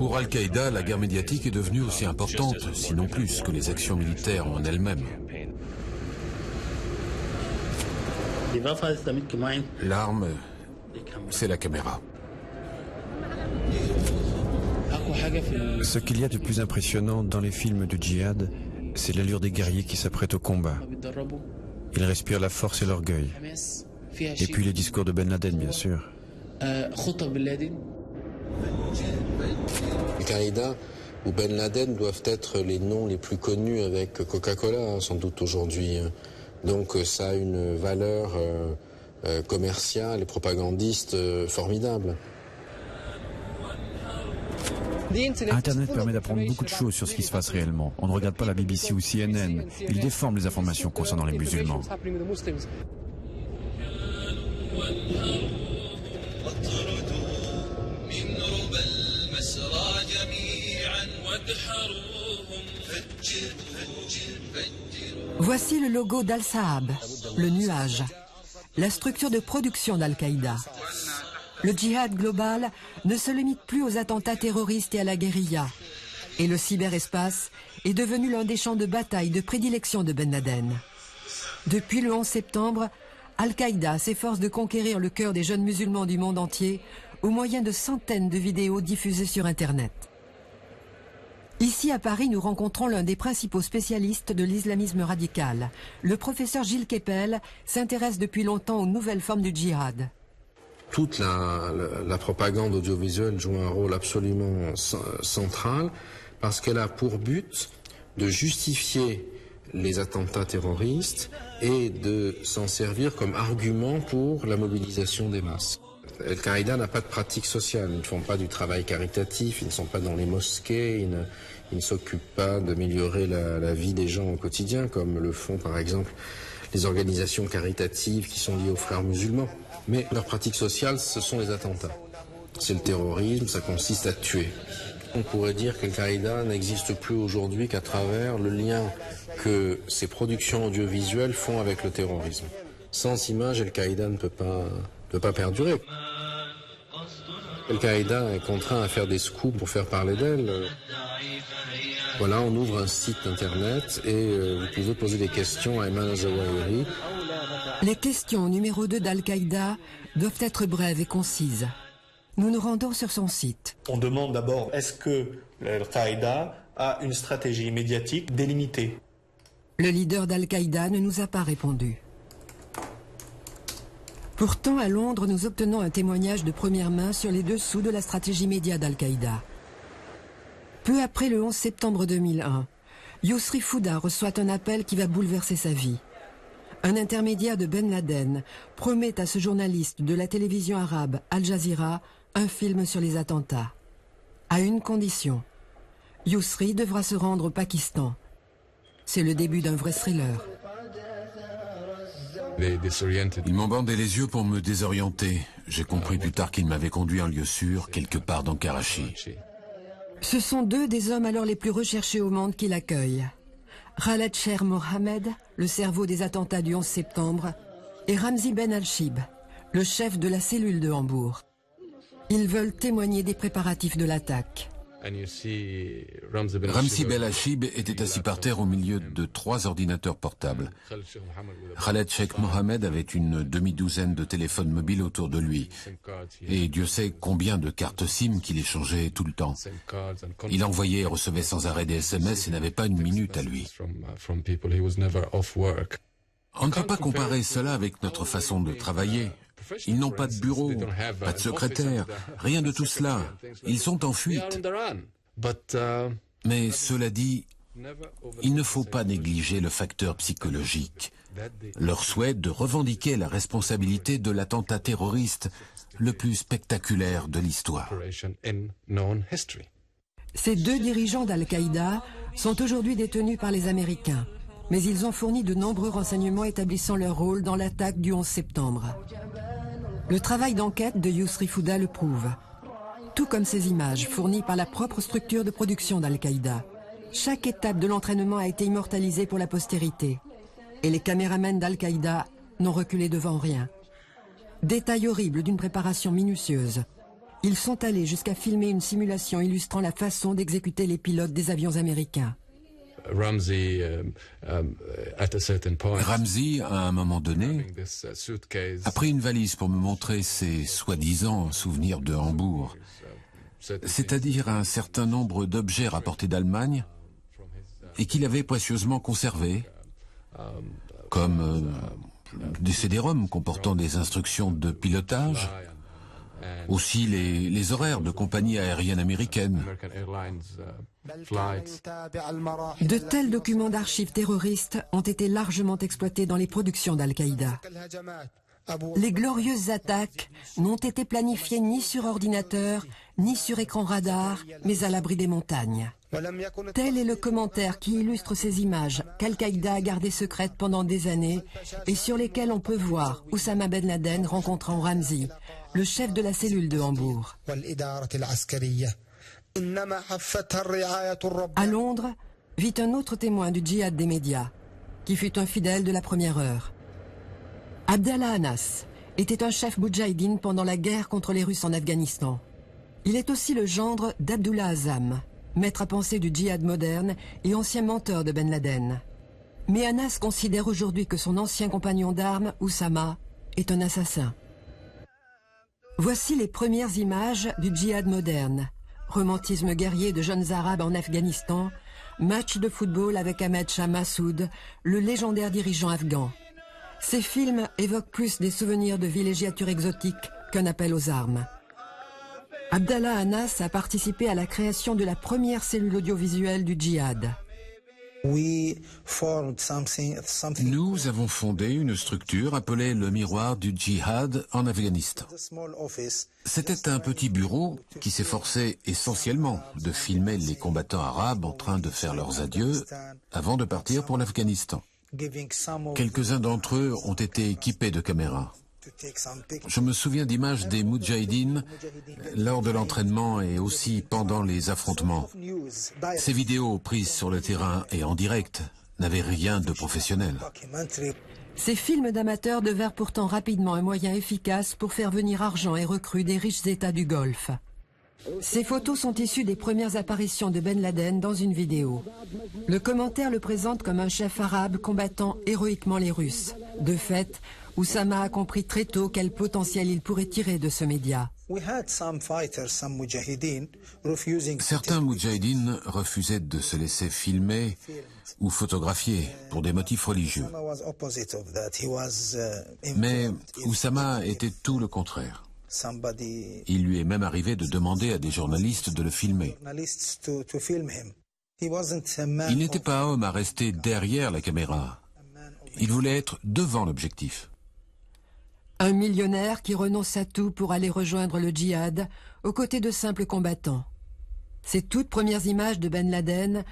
Pour Al-Qaïda, la guerre médiatique est devenue aussi importante, sinon plus, que les actions militaires en elles-mêmes. L'arme, c'est la caméra. Ce qu'il y a de plus impressionnant dans les films du djihad, c'est l'allure des guerriers qui s'apprêtent au combat. Ils respirent la force et l'orgueil. Et puis les discours de Ben Laden, bien sûr. Al-Qaïda ou Ben Laden doivent être les noms les plus connus avec Coca-Cola, sans doute aujourd'hui. Donc ça a une valeur commerciale et propagandiste formidable. Internet permet d'apprendre beaucoup de choses sur ce qui se passe réellement. On ne regarde pas la BBC ou CNN. Ils déforment les informations concernant les musulmans. Voici le logo d'Al-Sahab, le nuage, la structure de production d'Al-Qaïda. Le djihad global ne se limite plus aux attentats terroristes et à la guérilla. Et le cyberespace est devenu l'un des champs de bataille de prédilection de Ben Laden. Depuis le 11 septembre, Al-Qaïda s'efforce de conquérir le cœur des jeunes musulmans du monde entier au moyen de centaines de vidéos diffusées sur Internet. Ici à Paris, nous rencontrons l'un des principaux spécialistes de l'islamisme radical. Le professeur Gilles Kepel s'intéresse depuis longtemps aux nouvelles formes du djihad. Toute la propagande audiovisuelle joue un rôle absolument central parce qu'elle a pour but de justifier les attentats terroristes et de s'en servir comme argument pour la mobilisation des masses. Al-Qaïda n'a pas de pratique sociale, ils ne font pas du travail caritatif, ils ne sont pas dans les mosquées, ils ne s'occupent pas d'améliorer la vie des gens au quotidien, comme le font par exemple les organisations caritatives qui sont liées aux frères musulmans. Mais leur pratique sociale, ce sont les attentats. C'est le terrorisme, ça consiste à tuer. On pourrait dire qu'Al-Qaïda n'existe plus aujourd'hui qu'à travers le lien que ces productions audiovisuelles font avec le terrorisme. Sans images, Al-Qaïda ne peut pas perdurer. Al-Qaïda est contraint à faire des scoops pour faire parler d'elle. Voilà, on ouvre un site internet et vous pouvez poser des questions à Ayman Zawahiri. Les questions numéro 2 d'Al-Qaïda doivent être brèves et concises. Nous nous rendons sur son site. On demande d'abord, est-ce que Al-Qaïda a une stratégie médiatique délimitée? Le leader d'Al-Qaïda ne nous a pas répondu. Pourtant, à Londres, nous obtenons un témoignage de première main sur les dessous de la stratégie média d'Al-Qaïda. Peu après le 11 septembre 2001, Yousri Fouda reçoit un appel qui va bouleverser sa vie. Un intermédiaire de Ben Laden promet à ce journaliste de la télévision arabe Al Jazeera un film sur les attentats. À une condition. Yousri devra se rendre au Pakistan. C'est le début d'un vrai thriller. Ils m'ont bandé les yeux pour me désorienter. J'ai compris plus tard qu'ils m'avaient conduit en lieu sûr, quelque part dans Karachi. Ce sont deux des hommes alors les plus recherchés au monde qui l'accueillent. Khaled Sher Mohammed, le cerveau des attentats du 11 septembre, et Ramzi Ben Al-Shib, le chef de la cellule de Hambourg. Ils veulent témoigner des préparatifs de l'attaque. Ramzi Ben Al-Shib était assis par terre au milieu de 3 ordinateurs portables. Khaled Sheikh Mohammed avait une demi-douzaine de téléphones mobiles autour de lui. Et Dieu sait combien de cartes SIM qu'il échangeait tout le temps. Il envoyait et recevait sans arrêt des SMS et n'avait pas une minute à lui. On ne peut pas comparer cela avec notre façon de travailler. Ils n'ont pas de bureau, pas de secrétaire, rien de tout cela. Ils sont en fuite. Mais cela dit, il ne faut pas négliger le facteur psychologique. Leur souhait de revendiquer la responsabilité de l'attentat terroriste le plus spectaculaire de l'histoire. Ces deux dirigeants d'Al-Qaïda sont aujourd'hui détenus par les Américains. Mais ils ont fourni de nombreux renseignements établissant leur rôle dans l'attaque du 11 septembre. Le travail d'enquête de Yousri Fouda le prouve. Tout comme ces images fournies par la propre structure de production d'Al-Qaïda. Chaque étape de l'entraînement a été immortalisée pour la postérité. Et les caméramans d'Al-Qaïda n'ont reculé devant rien. Détail horrible d'une préparation minutieuse. Ils sont allés jusqu'à filmer une simulation illustrant la façon d'exécuter les pilotes des avions américains. Ramsey, à un moment donné, a pris une valise pour me montrer ses soi-disant souvenirs de Hambourg, c'est-à-dire un certain nombre d'objets rapportés d'Allemagne et qu'il avait précieusement conservés, comme des CD-ROM comportant des instructions de pilotage, aussi les horaires de compagnies aériennes américaines. De tels documents d'archives terroristes ont été largement exploités dans les productions d'Al-Qaïda. Les glorieuses attaques n'ont été planifiées ni sur ordinateur, ni sur écran radar, mais à l'abri des montagnes. Tel est le commentaire qui illustre ces images qu'Al-Qaïda a gardées secrètes pendant des années et sur lesquelles on peut voir Oussama Ben Laden rencontrant Ramzi, le chef de la cellule de Hambourg. À Londres, vit un autre témoin du djihad des médias, qui fut un fidèle de la première heure. Abdallah Anas était un chef moudjahidine pendant la guerre contre les Russes en Afghanistan. Il est aussi le gendre d'Abdullah Azzam, maître à penser du djihad moderne et ancien mentor de Ben Laden. Mais Anas considère aujourd'hui que son ancien compagnon d'armes, Oussama, est un assassin. Voici les premières images du djihad moderne. Romantisme guerrier de jeunes arabes en Afghanistan, match de football avec Ahmed Shah Massoud, le légendaire dirigeant afghan. Ces films évoquent plus des souvenirs de villégiature exotique qu'un appel aux armes. Abdallah Anas a participé à la création de la première cellule audiovisuelle du djihad. Nous avons fondé une structure appelée le Miroir du Djihad en Afghanistan. C'était un petit bureau qui s'efforçait essentiellement de filmer les combattants arabes en train de faire leurs adieux avant de partir pour l'Afghanistan. Quelques-uns d'entre eux ont été équipés de caméras. Je me souviens d'images des Moudjahidines lors de l'entraînement et aussi pendant les affrontements. Ces vidéos prises sur le terrain et en direct n'avaient rien de professionnel. Ces films d'amateurs devinrent pourtant rapidement un moyen efficace pour faire venir argent et recrues des riches États du Golfe. Ces photos sont issues des premières apparitions de Ben Laden dans une vidéo. Le commentaire le présente comme un chef arabe combattant héroïquement les Russes. De fait, Oussama a compris très tôt quel potentiel il pourrait tirer de ce média. Certains moudjahidines refusaient de se laisser filmer ou photographier pour des motifs religieux. Mais Oussama était tout le contraire. Il lui est même arrivé de demander à des journalistes de le filmer. Il n'était pas homme à rester derrière la caméra. Il voulait être devant l'objectif. Un millionnaire qui renonce à tout pour aller rejoindre le djihad aux côtés de simples combattants. Ces toutes premières images de Ben Laden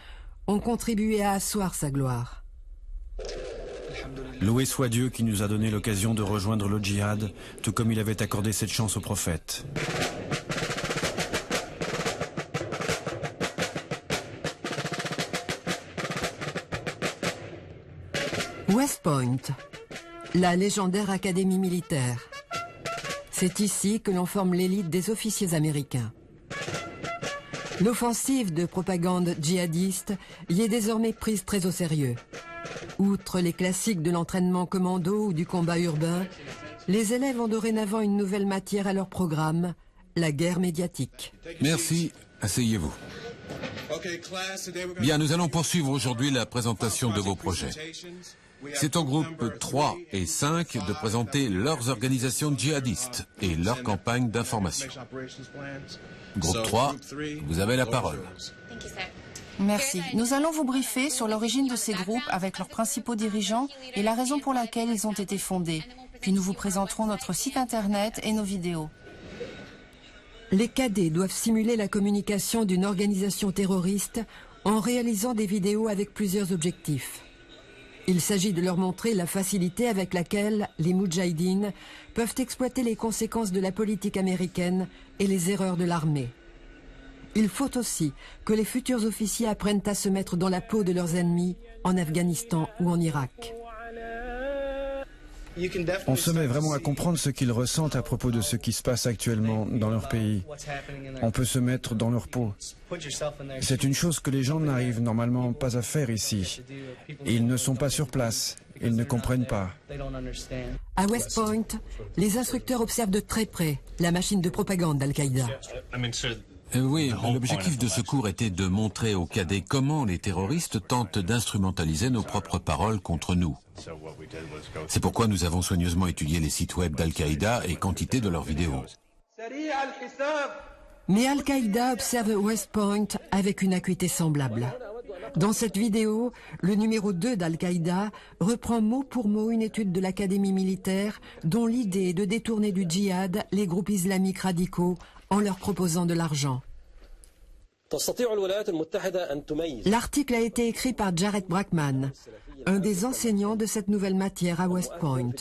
ont contribué à asseoir sa gloire. Loué soit Dieu qui nous a donné l'occasion de rejoindre le djihad, tout comme il avait accordé cette chance au prophète. West Point, la légendaire académie militaire. C'est ici que l'on forme l'élite des officiers américains. L'offensive de propagande djihadiste y est désormais prise très au sérieux. Outre les classiques de l'entraînement commando ou du combat urbain, les élèves ont dorénavant une nouvelle matière à leur programme, la guerre médiatique. Merci, asseyez-vous. Bien, nous allons poursuivre aujourd'hui la présentation de vos projets. C'est au groupe 3 et 5 de présenter leurs organisations djihadistes et leurs campagnes d'information. Groupe 3, vous avez la parole. Merci. Nous allons vous briefer sur l'origine de ces groupes avec leurs principaux dirigeants et la raison pour laquelle ils ont été fondés. Puis nous vous présenterons notre site internet et nos vidéos. Les cadets doivent simuler la communication d'une organisation terroriste en réalisant des vidéos avec plusieurs objectifs. Il s'agit de leur montrer la facilité avec laquelle les moudjahidines peuvent exploiter les conséquences de la politique américaine et les erreurs de l'armée. Il faut aussi que les futurs officiers apprennent à se mettre dans la peau de leurs ennemis en Afghanistan ou en Irak. On se met vraiment à comprendre ce qu'ils ressentent à propos de ce qui se passe actuellement dans leur pays. On peut se mettre dans leur peau. C'est une chose que les gens n'arrivent normalement pas à faire ici. Ils ne sont pas sur place. Ils ne comprennent pas. À West Point, les instructeurs observent de très près la machine de propagande d'Al-Qaïda. Oui, l'objectif de ce cours était de montrer aux cadets comment les terroristes tentent d'instrumentaliser nos propres paroles contre nous. C'est pourquoi nous avons soigneusement étudié les sites web d'Al-Qaïda et quantité de leurs vidéos. Mais Al-Qaïda observe West Point avec une acuité semblable. Dans cette vidéo, le numéro 2 d'Al-Qaïda reprend mot pour mot une étude de l'Académie militaire dont l'idée est de détourner du djihad les groupes islamiques radicaux en leur proposant de l'argent. L'article a été écrit par Jared Brackman, un des enseignants de cette nouvelle matière à West Point.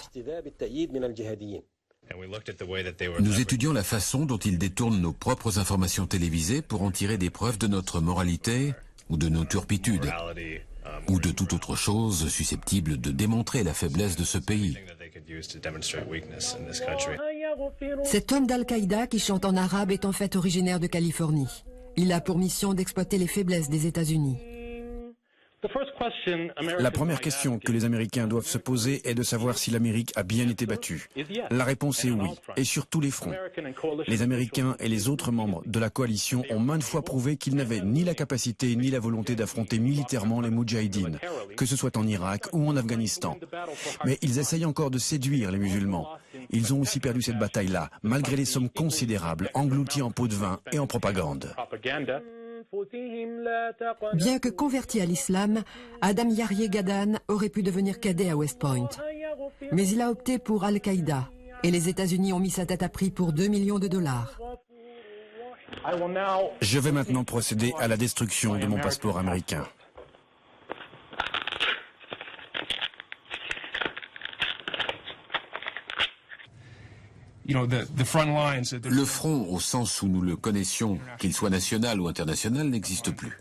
Nous étudions la façon dont ils détournent nos propres informations télévisées pour en tirer des preuves de notre moralité ou de nos turpitudes, ou de toute autre chose susceptible de démontrer la faiblesse de ce pays. Cet homme d'Al-Qaïda qui chante en arabe est en fait originaire de Californie. Il a pour mission d'exploiter les faiblesses des États-Unis. La première question que les Américains doivent se poser est de savoir si l'Amérique a bien été battue. La réponse est oui, et sur tous les fronts. Les Américains et les autres membres de la coalition ont maintes fois prouvé qu'ils n'avaient ni la capacité ni la volonté d'affronter militairement les Moudjahidines, que ce soit en Irak ou en Afghanistan. Mais ils essayent encore de séduire les musulmans. Ils ont aussi perdu cette bataille-là, malgré les sommes considérables englouties en pots de vin et en propagande. Bien que converti à l'islam, Adam Yaryeh Gadan aurait pu devenir cadet à West Point. Mais il a opté pour Al-Qaïda et les États-Unis ont mis sa tête à prix pour $2 millions. Je vais maintenant procéder à la destruction de mon passeport américain. Le front, au sens où nous le connaissions, qu'il soit national ou international, n'existe plus.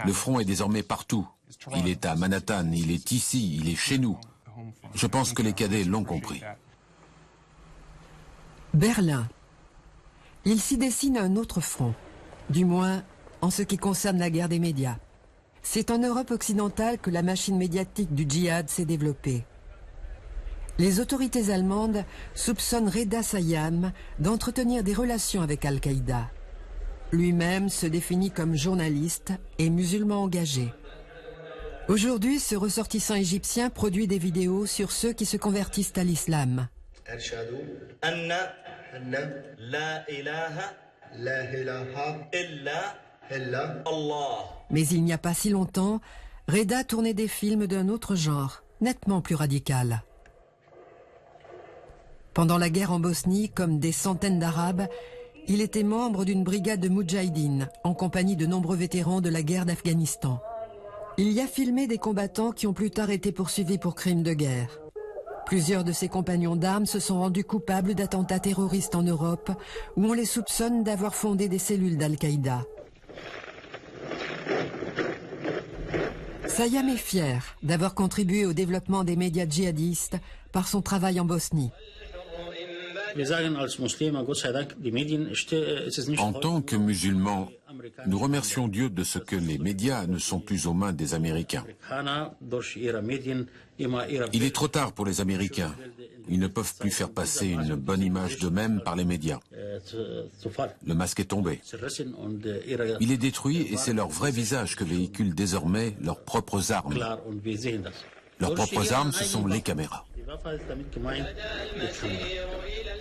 Le front est désormais partout. Il est à Manhattan, il est ici, il est chez nous. Je pense que les cadets l'ont compris. Berlin. Il s'y dessine un autre front, du moins en ce qui concerne la guerre des médias. C'est en Europe occidentale que la machine médiatique du djihad s'est développée. Les autorités allemandes soupçonnent Reda Sayam d'entretenir des relations avec Al-Qaïda. Lui-même se définit comme journaliste et musulman engagé. Aujourd'hui, ce ressortissant égyptien produit des vidéos sur ceux qui se convertissent à l'islam. Mais il n'y a pas si longtemps, Reda tournait des films d'un autre genre, nettement plus radical. Pendant la guerre en Bosnie, comme des centaines d'Arabes, il était membre d'une brigade de Moudjahidines, en compagnie de nombreux vétérans de la guerre d'Afghanistan. Il y a filmé des combattants qui ont plus tard été poursuivis pour crimes de guerre. Plusieurs de ses compagnons d'armes se sont rendus coupables d'attentats terroristes en Europe, où on les soupçonne d'avoir fondé des cellules d'Al-Qaïda. Sayam est fier d'avoir contribué au développement des médias djihadistes par son travail en Bosnie. En tant que musulmans, nous remercions Dieu de ce que les médias ne sont plus aux mains des Américains. Il est trop tard pour les Américains. Ils ne peuvent plus faire passer une bonne image d'eux-mêmes par les médias. Le masque est tombé. Il est détruit et c'est leur vrai visage que véhiculent désormais leurs propres armes. Leurs propres armes, ce sont les caméras.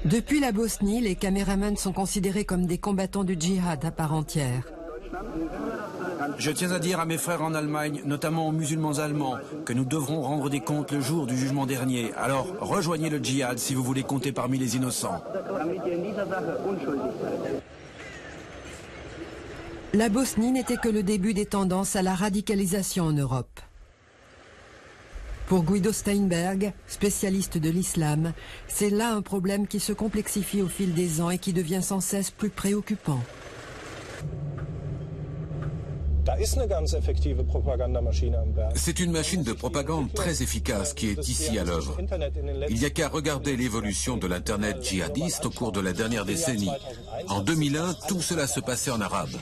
Depuis la Bosnie, les caméramans sont considérés comme des combattants du djihad à part entière. Je tiens à dire à mes frères en Allemagne, notamment aux musulmans allemands, que nous devrons rendre des comptes le jour du jugement dernier. Alors, rejoignez le djihad si vous voulez compter parmi les innocents. La Bosnie n'était que le début des tendances à la radicalisation en Europe. Pour Guido Steinberg, spécialiste de l'islam, c'est là un problème qui se complexifie au fil des ans et qui devient sans cesse plus préoccupant. C'est une machine de propagande très efficace qui est ici à l'œuvre. Il n'y a qu'à regarder l'évolution de l'Internet djihadiste au cours de la dernière décennie. En 2001, tout cela se passait en arabe.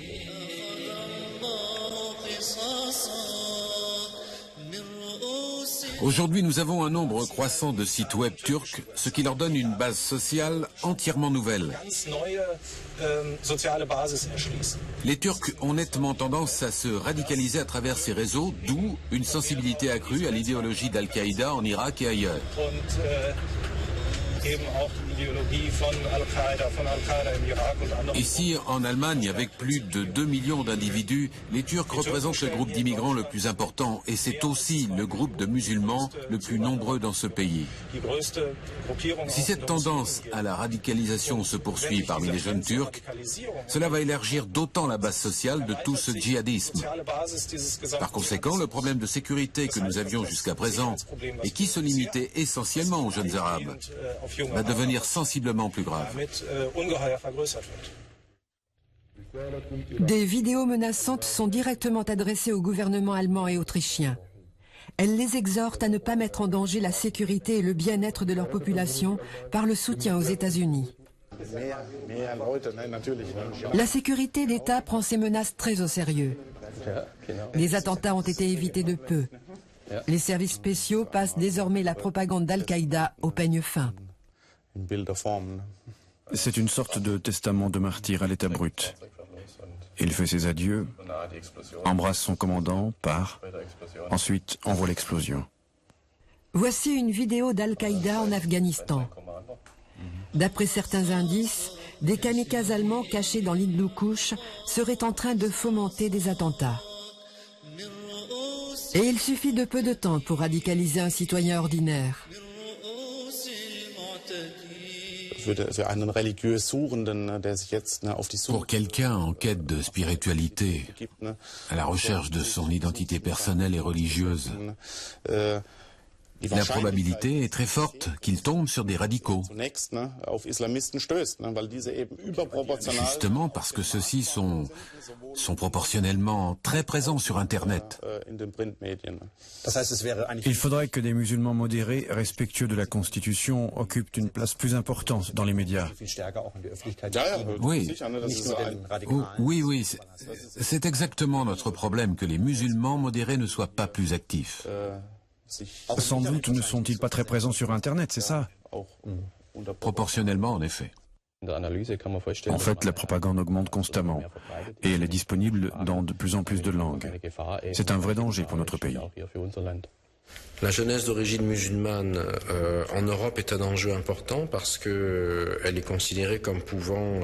Aujourd'hui, nous avons un nombre croissant de sites web turcs, ce qui leur donne une base sociale entièrement nouvelle. Les Turcs ont nettement tendance à se radicaliser à travers ces réseaux, d'où une sensibilité accrue à l'idéologie d'Al-Qaïda en Irak et ailleurs. Ici, en Allemagne, avec plus de 2 millions d'individus, les Turcs représentent le groupe d'immigrants le plus important et c'est aussi le groupe de musulmans le plus nombreux dans ce pays. Si cette tendance à la radicalisation se poursuit parmi les jeunes Turcs, cela va élargir d'autant la base sociale de tout ce djihadisme. Par conséquent, le problème de sécurité que nous avions jusqu'à présent et qui se limitait essentiellement aux jeunes Arabes va devenir sensiblement plus grave. Des vidéos menaçantes sont directement adressées au gouvernement allemand et autrichien. Elles les exhortent à ne pas mettre en danger la sécurité et le bien-être de leur population par le soutien aux États-Unis. La sécurité d'État prend ces menaces très au sérieux. Les attentats ont été évités de peu. Les services spéciaux passent désormais la propagande d'Al-Qaïda au peigne fin. C'est une sorte de testament de martyr à l'état brut. Il fait ses adieux, embrasse son commandant, part, ensuite envoie l'explosion. Voici une vidéo d'Al-Qaïda en Afghanistan. D'après certains indices, des kamikazes allemands cachés dans l'île Lukush seraient en train de fomenter des attentats. Et il suffit de peu de temps pour radicaliser un citoyen ordinaire. Pour quelqu'un en quête de spiritualité, à la recherche de son identité personnelle et religieuse, la probabilité est très forte qu'il tombe sur des radicaux. Justement parce que ceux-ci sont proportionnellement très présents sur Internet. Il faudrait que des musulmans modérés, respectueux de la Constitution, occupent une place plus importante dans les médias. Oui, c'est exactement notre problème, que les musulmans modérés ne soient pas plus actifs. Sans doute ne sont-ils pas très présents sur Internet, c'est ça? Proportionnellement, en effet. En fait, la propagande augmente constamment et elle est disponible dans de plus en plus de langues. C'est un vrai danger pour notre pays. La jeunesse d'origine musulmane en Europe est un enjeu important parce qu'elle est considérée comme pouvant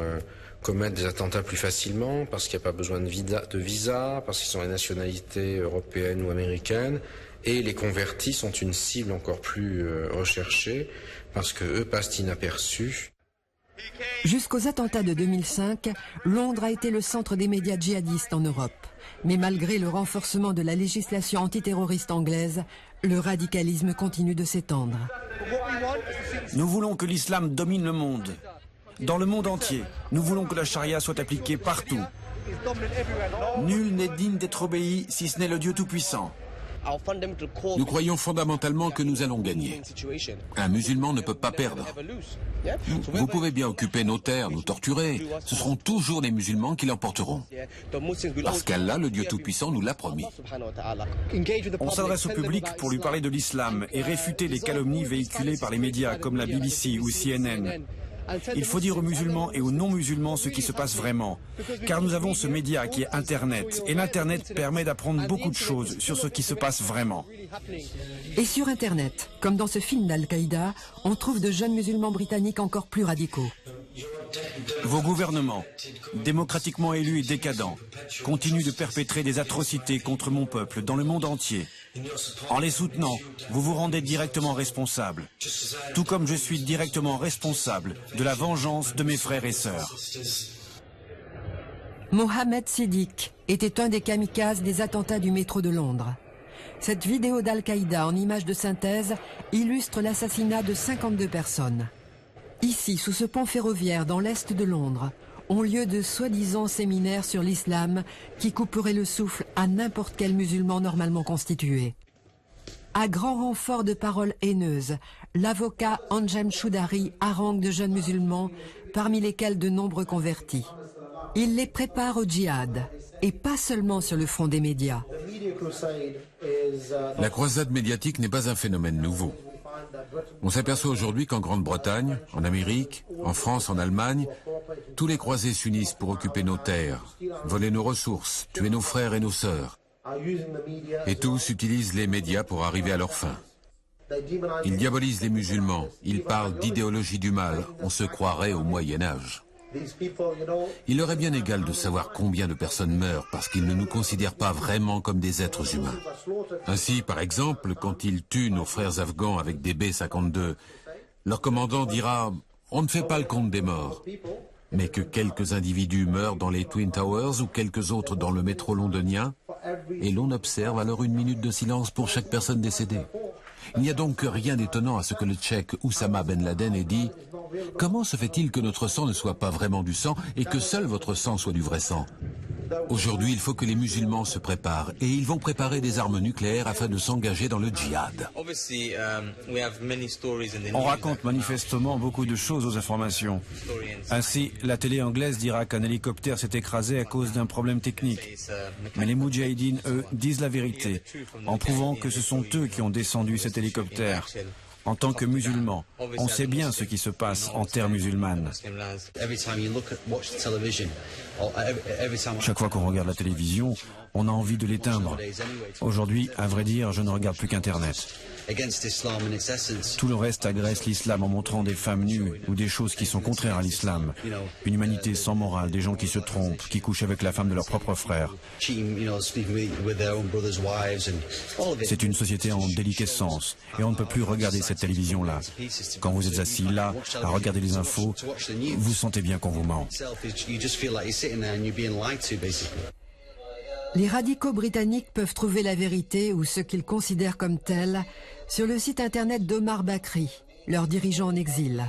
commettre des attentats plus facilement, parce qu'il n'y a pas besoin de visa, parce qu'ils ont la nationalité européenne ou américaine. Et les convertis sont une cible encore plus recherchée parce qu'eux passent inaperçus. Jusqu'aux attentats de 2005, Londres a été le centre des médias djihadistes en Europe. Mais malgré le renforcement de la législation antiterroriste anglaise, le radicalisme continue de s'étendre. Nous voulons que l'islam domine le monde. Dans le monde entier, nous voulons que la charia soit appliquée partout. Nul n'est digne d'être obéi si ce n'est le Dieu Tout-Puissant. Nous croyons fondamentalement que nous allons gagner. Un musulman ne peut pas perdre. Vous pouvez bien occuper nos terres, nous torturer. Ce seront toujours les musulmans qui l'emporteront. Parce qu'Allah, le Dieu Tout-Puissant, nous l'a promis. On s'adresse au public pour lui parler de l'islam et réfuter les calomnies véhiculées par les médias comme la BBC ou CNN. Il faut dire aux musulmans et aux non-musulmans ce qui se passe vraiment, car nous avons ce média qui est Internet, et l'Internet permet d'apprendre beaucoup de choses sur ce qui se passe vraiment. Et sur Internet, comme dans ce film d'Al-Qaïda, on trouve de jeunes musulmans britanniques encore plus radicaux. Vos gouvernements, démocratiquement élus et décadents, continuent de perpétrer des atrocités contre mon peuple dans le monde entier. En les soutenant, vous vous rendez directement responsable, tout comme je suis directement responsable de la vengeance de mes frères et sœurs. Mohamed Siddiq était un des kamikazes des attentats du métro de Londres. Cette vidéo d'Al-Qaïda en images de synthèse illustre l'assassinat de 52 personnes. Ici, sous ce pont ferroviaire dans l'est de Londres, ont lieu de soi-disant séminaires sur l'islam qui couperaient le souffle à n'importe quel musulman normalement constitué. À grand renfort de paroles haineuses, l'avocat Anjem Choudary harangue de jeunes musulmans, parmi lesquels de nombreux convertis. Il les prépare au djihad, et pas seulement sur le front des médias. La croisade médiatique n'est pas un phénomène nouveau. On s'aperçoit aujourd'hui qu'en Grande-Bretagne, en Amérique, en France, en Allemagne, tous les croisés s'unissent pour occuper nos terres, voler nos ressources, tuer nos frères et nos sœurs. Et tous utilisent les médias pour arriver à leur fin. Ils diabolisent les musulmans, ils parlent d'idéologie du mal, on se croirait au Moyen-Âge. Il leur est bien égal de savoir combien de personnes meurent parce qu'ils ne nous considèrent pas vraiment comme des êtres humains. Ainsi, par exemple, quand ils tuent nos frères afghans avec des B-52, leur commandant dira « On ne fait pas le compte des morts ». Mais que quelques individus meurent dans les Twin Towers ou quelques autres dans le métro londonien, et l'on observe alors une minute de silence pour chaque personne décédée. Il n'y a donc rien d'étonnant à ce que le Tchèque Oussama Ben Laden ait dit « Comment se fait-il que notre sang ne soit pas vraiment du sang et que seul votre sang soit du vrai sang ?» Aujourd'hui, il faut que les musulmans se préparent et ils vont préparer des armes nucléaires afin de s'engager dans le djihad. On raconte manifestement beaucoup de choses aux informations. Ainsi, la télé anglaise dira qu'un hélicoptère s'est écrasé à cause d'un problème technique. Mais les Moudjahidines, eux, disent la vérité, en prouvant que ce sont eux qui ont descendu cet hélicoptère. En tant que musulmans, on sait bien ce qui se passe en terre musulmane. Chaque fois qu'on regarde la télévision, on a envie de l'éteindre. Aujourd'hui, à vrai dire, je ne regarde plus qu'Internet. Tout le reste agresse l'islam en montrant des femmes nues ou des choses qui sont contraires à l'islam. Une humanité sans morale, des gens qui se trompent, qui couchent avec la femme de leur propre frère. C'est une société en déliquescence et on ne peut plus regarder cette télévision-là. Quand vous êtes assis là, à regarder les infos, vous sentez bien qu'on vous ment. Les radicaux britanniques peuvent trouver la vérité ou ce qu'ils considèrent comme telle sur le site internet d'Omar Bakri, leur dirigeant en exil.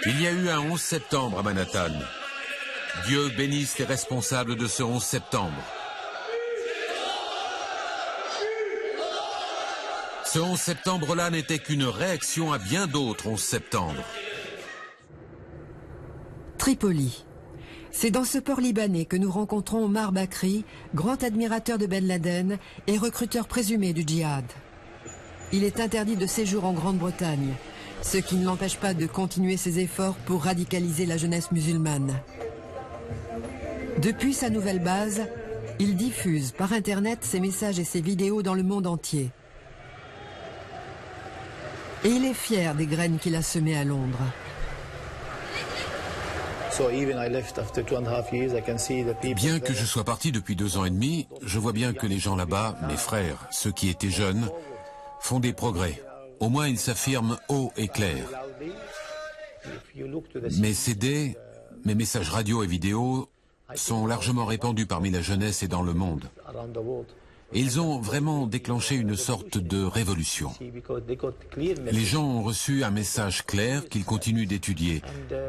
Il y a eu un 11 septembre à Manhattan. Dieu bénisse les responsables de ce 11 septembre. Ce 11 septembre-là n'était qu'une réaction à bien d'autres 11 septembre. Tripoli. C'est dans ce port libanais que nous rencontrons Omar Bakri, grand admirateur de Ben Laden et recruteur présumé du djihad. Il est interdit de séjour en Grande-Bretagne, ce qui ne l'empêche pas de continuer ses efforts pour radicaliser la jeunesse musulmane. Depuis sa nouvelle base, il diffuse par Internet ses messages et ses vidéos dans le monde entier. Et il est fier des graines qu'il a semées à Londres. Bien que je sois parti depuis 2 ans et demi, je vois bien que les gens là-bas, mes frères, ceux qui étaient jeunes, font des progrès. Au moins ils s'affirment haut et clair. Mes CD, mes messages radio et vidéo sont largement répandus parmi la jeunesse et dans le monde. Et ils ont vraiment déclenché une sorte de révolution. Les gens ont reçu un message clair qu'ils continuent d'étudier.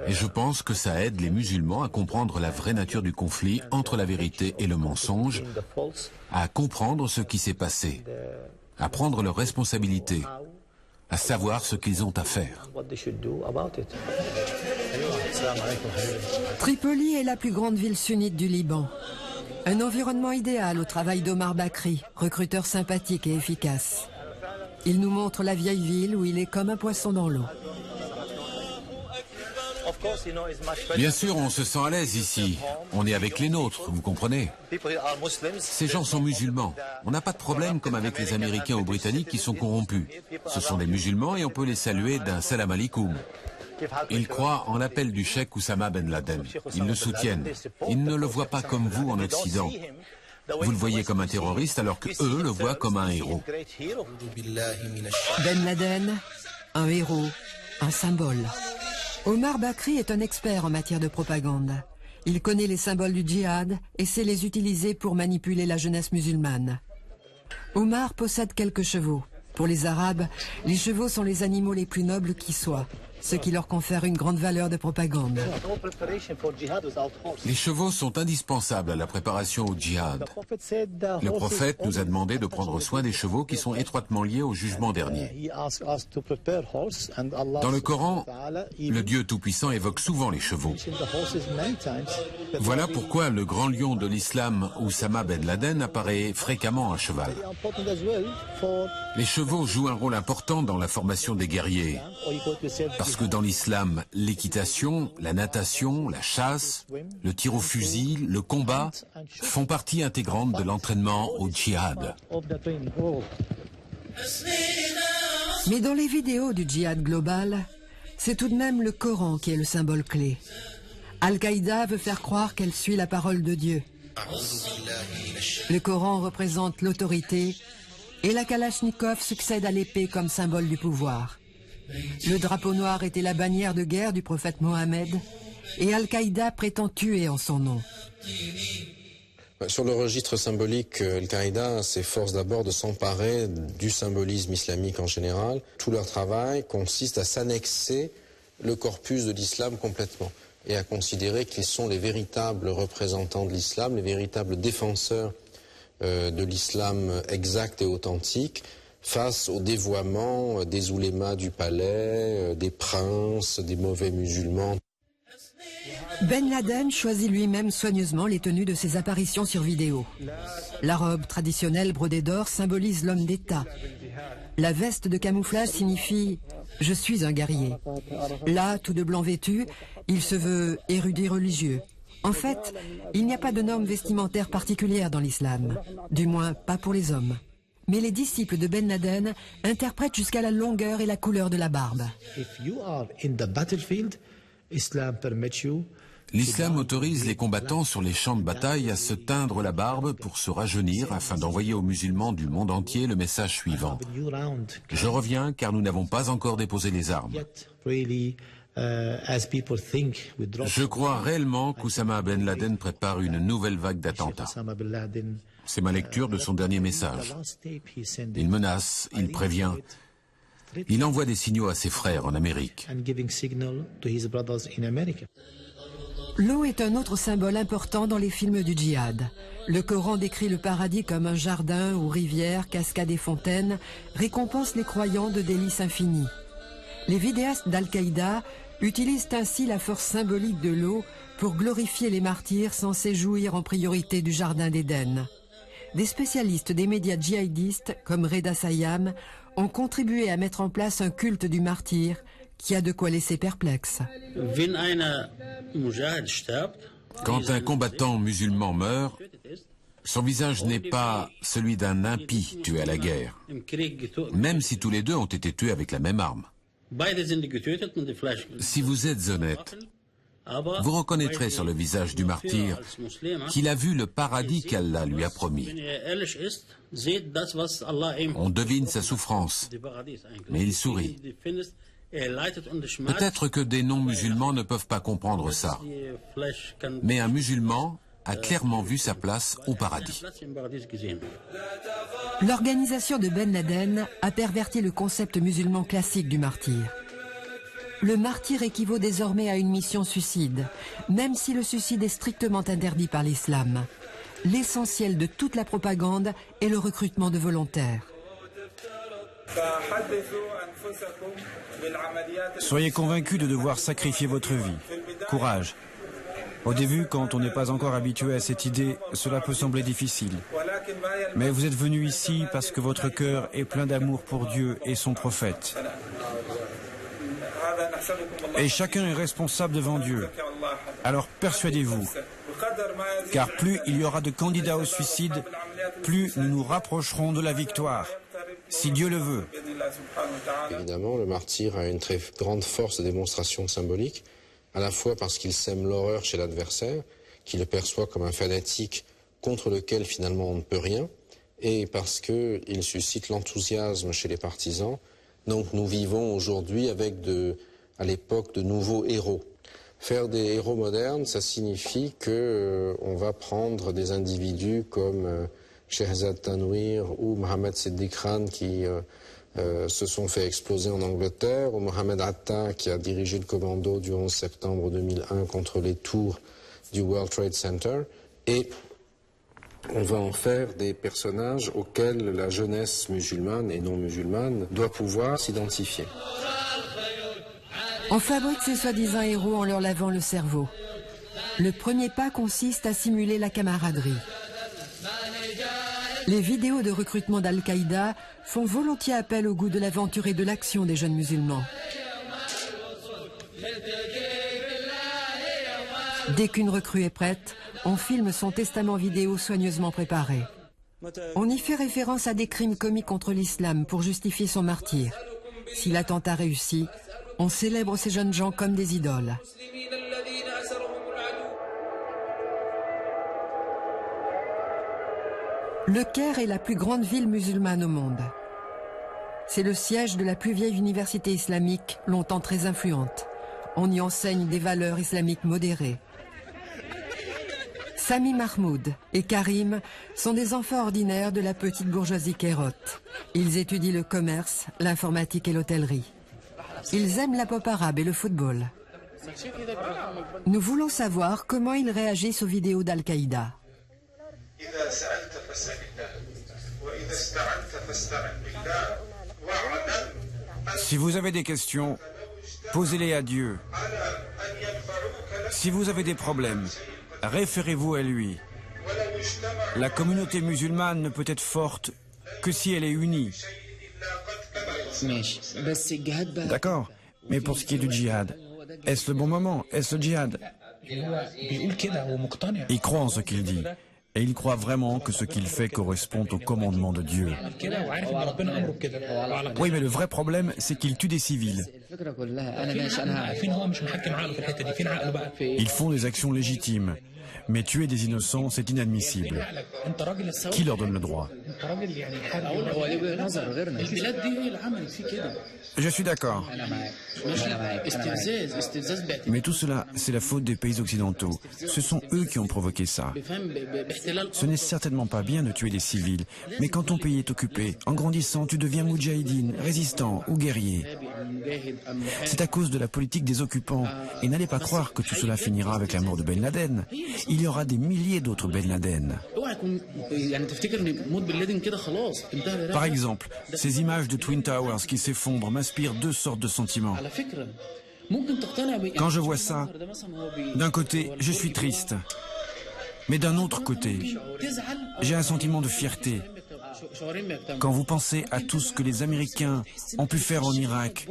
Et je pense que ça aide les musulmans à comprendre la vraie nature du conflit entre la vérité et le mensonge, à comprendre ce qui s'est passé, à prendre leurs responsabilités, à savoir ce qu'ils ont à faire. Tripoli est la plus grande ville sunnite du Liban. Un environnement idéal au travail d'Omar Bakri, recruteur sympathique et efficace. Il nous montre la vieille ville où il est comme un poisson dans l'eau. Bien sûr, on se sent à l'aise ici. On est avec les nôtres, vous comprenez? Ces gens sont musulmans. On n'a pas de problème comme avec les Américains ou Britanniques qui sont corrompus. Ce sont des musulmans et on peut les saluer d'un salam alikoum. Ils croient en l'appel du cheikh Oussama Ben Laden. Ils le soutiennent. Ils ne le voient pas comme vous en Occident. Vous le voyez comme un terroriste alors qu'eux le voient comme un héros. Ben Laden, un héros, un symbole. Omar Bakri est un expert en matière de propagande. Il connaît les symboles du djihad et sait les utiliser pour manipuler la jeunesse musulmane. Omar possède quelques chevaux. Pour les Arabes, les chevaux sont les animaux les plus nobles qui soient, ce qui leur confère une grande valeur de propagande. Les chevaux sont indispensables à la préparation au djihad. Le prophète nous a demandé de prendre soin des chevaux qui sont étroitement liés au jugement dernier. Dans le Coran, le Dieu Tout-Puissant évoque souvent les chevaux. Voilà pourquoi le grand lion de l'islam, Oussama Ben Laden, apparaît fréquemment à cheval. Les chevaux jouent un rôle important dans la formation des guerriers. Parce que dans l'islam, l'équitation, la natation, la chasse, le tir au fusil, le combat font partie intégrante de l'entraînement au djihad. Mais dans les vidéos du djihad global, c'est tout de même le Coran qui est le symbole clé. Al-Qaïda veut faire croire qu'elle suit la parole de Dieu. Le Coran représente l'autorité et la Kalachnikov succède à l'épée comme symbole du pouvoir. Le drapeau noir était la bannière de guerre du prophète Mohammed et Al-Qaïda prétend tuer en son nom. Sur le registre symbolique, Al-Qaïda s'efforce d'abord de s'emparer du symbolisme islamique en général. Tout leur travail consiste à s'annexer le corpus de l'islam complètement et à considérer qu'ils sont les véritables représentants de l'islam, les véritables défenseurs de l'islam exact et authentique, face au dévoiement des oulémas du palais, des princes, des mauvais musulmans. Ben Laden choisit lui-même soigneusement les tenues de ses apparitions sur vidéo. La robe traditionnelle brodée d'or symbolise l'homme d'État. La veste de camouflage signifie « je suis un guerrier ». Là, tout de blanc vêtu, il se veut érudit religieux. En fait, il n'y a pas de normes vestimentaires particulières dans l'islam, du moins pas pour les hommes. Mais les disciples de Ben Laden interprètent jusqu'à la longueur et la couleur de la barbe. L'islam autorise les combattants sur les champs de bataille à se teindre la barbe pour se rajeunir afin d'envoyer aux musulmans du monde entier le message suivant. Je reviens car nous n'avons pas encore déposé les armes. Je crois réellement qu'Oussama Ben Laden prépare une nouvelle vague d'attentats. C'est ma lecture de son dernier message. Il menace, il prévient. Il envoie des signaux à ses frères en Amérique. L'eau est un autre symbole important dans les films du djihad. Le Coran décrit le paradis comme un jardin où rivières, cascades et fontaines récompensent les croyants de délices infinies. Les vidéastes d'Al-Qaïda utilisent ainsi la force symbolique de l'eau pour glorifier les martyrs censés jouir en priorité du jardin d'Éden. Des spécialistes des médias djihadistes, comme Reda Sayam, ont contribué à mettre en place un culte du martyr qui a de quoi laisser perplexe. Quand un combattant musulman meurt, son visage n'est pas celui d'un impie tué à la guerre, même si tous les deux ont été tués avec la même arme. Si vous êtes honnête, vous reconnaîtrez sur le visage du martyr qu'il a vu le paradis qu'Allah lui a promis. On devine sa souffrance, mais il sourit. Peut-être que des non-musulmans ne peuvent pas comprendre ça, mais un musulman a clairement vu sa place au paradis. L'organisation de Ben Laden a perverti le concept musulman classique du martyr. Le martyr équivaut désormais à une mission suicide, même si le suicide est strictement interdit par l'islam. L'essentiel de toute la propagande est le recrutement de volontaires. Soyez convaincus de devoir sacrifier votre vie. Courage. Au début, quand on n'est pas encore habitué à cette idée, cela peut sembler difficile. Mais vous êtes venus ici parce que votre cœur est plein d'amour pour Dieu et son prophète. Et chacun est responsable devant Dieu. Alors persuadez-vous, car plus il y aura de candidats au suicide, plus nous nous rapprocherons de la victoire, si Dieu le veut. Évidemment, le martyr a une très grande force de démonstration symbolique, à la fois parce qu'il sème l'horreur chez l'adversaire, qui le perçoit comme un fanatique contre lequel finalement on ne peut rien, et parce qu'il suscite l'enthousiasme chez les partisans. Donc nous vivons aujourd'hui avec à l'époque de nouveaux héros. Faire des héros modernes, ça signifie qu'on va prendre des individus comme Shehzad Tanwir ou Mohamed Siddiq Khan qui se sont fait exploser en Angleterre, ou Mohamed Atta qui a dirigé le commando du 11 septembre 2001 contre les tours du World Trade Center, et on va en faire des personnages auxquels la jeunesse musulmane et non musulmane doit pouvoir s'identifier. On fabrique ces soi-disant héros en leur lavant le cerveau. Le premier pas consiste à simuler la camaraderie. Les vidéos de recrutement d'Al-Qaïda font volontiers appel au goût de l'aventure et de l'action des jeunes musulmans. Dès qu'une recrue est prête, on filme son testament vidéo soigneusement préparé. On y fait référence à des crimes commis contre l'islam pour justifier son martyre. Si l'attentat réussit, on célèbre ces jeunes gens comme des idoles. Le Caire est la plus grande ville musulmane au monde. C'est le siège de la plus vieille université islamique, longtemps très influente. On y enseigne des valeurs islamiques modérées. Sami Mahmoud et Karim sont des enfants ordinaires de la petite bourgeoisie cairote. Ils étudient le commerce, l'informatique et l'hôtellerie. Ils aiment la pop arabe et le football. Nous voulons savoir comment ils réagissent aux vidéos d'Al-Qaïda. Si vous avez des questions, posez-les à Dieu. Si vous avez des problèmes, référez-vous à lui. La communauté musulmane ne peut être forte que si elle est unie. D'accord, mais pour ce qui est du djihad, est-ce le bon moment? Est-ce le djihad? Il croit en ce qu'il dit. Et il croit vraiment que ce qu'il fait correspond au commandement de Dieu. Oui, mais le vrai problème, c'est qu'il tue des civils. Ils font des actions légitimes. Mais tuer des innocents, c'est inadmissible. Qui leur donne le droit? Je suis d'accord. Mais tout cela, c'est la faute des pays occidentaux. Ce sont eux qui ont provoqué ça. Ce n'est certainement pas bien de tuer des civils. Mais quand ton pays est occupé, en grandissant, tu deviens moudjahidine, résistant ou guerrier. C'est à cause de la politique des occupants. Et n'allez pas croire que tout cela finira avec la mort de Ben Laden. Il y aura des milliers d'autres Ben Laden. Par exemple, ces images de Twin Towers qui s'effondrent m'inspirent deux sortes de sentiments. Quand je vois ça, d'un côté, je suis triste. Mais d'un autre côté, j'ai un sentiment de fierté. Quand vous pensez à tout ce que les Américains ont pu faire en Irak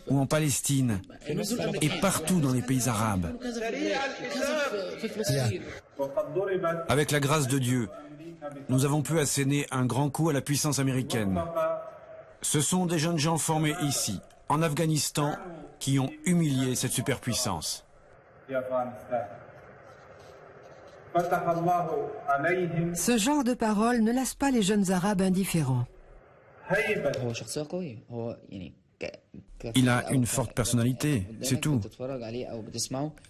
ou en Palestine et partout dans les pays arabes, avec la grâce de Dieu, nous avons pu asséner un grand coup à la puissance américaine. Ce sont des jeunes gens formés ici, en Afghanistan, qui ont humilié cette superpuissance. Ce genre de paroles ne lasse pas les jeunes Arabes indifférents. Il a une forte personnalité, c'est tout.